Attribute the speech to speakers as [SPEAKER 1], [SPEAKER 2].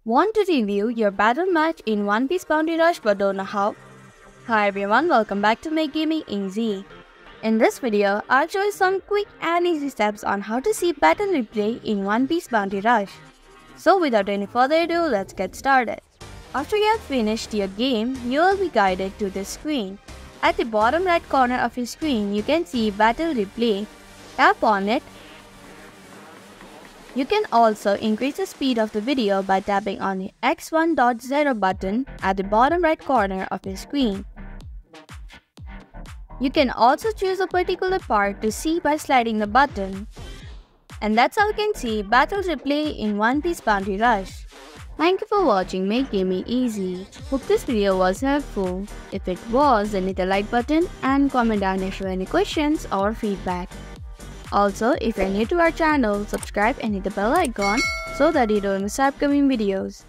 [SPEAKER 1] Want to review your battle match in One Piece Bounty Rush but don't know how? Hi everyone, welcome back to Make Gaming Easy. In this video, I'll show you some quick and easy steps on how to see battle replay in One Piece Bounty Rush. So without any further ado, let's get started. After you have finished your game, you will be guided to this screen. At the bottom right corner of your screen, you can see Battle Replay. Tap on it. You can also increase the speed of the video by tapping on the X1.0 button at the bottom right corner of your screen. You can also choose a particular part to see by sliding the button. And that's how you can see Battle Replay in One Piece Bounty Rush. Thank you for watching Make Gaming Easy. Hope this video was helpful. If it was, then hit the like button and comment down if you have any questions or feedback. Also, if you're new to our channel, subscribe and hit the bell icon so that you don't miss upcoming videos.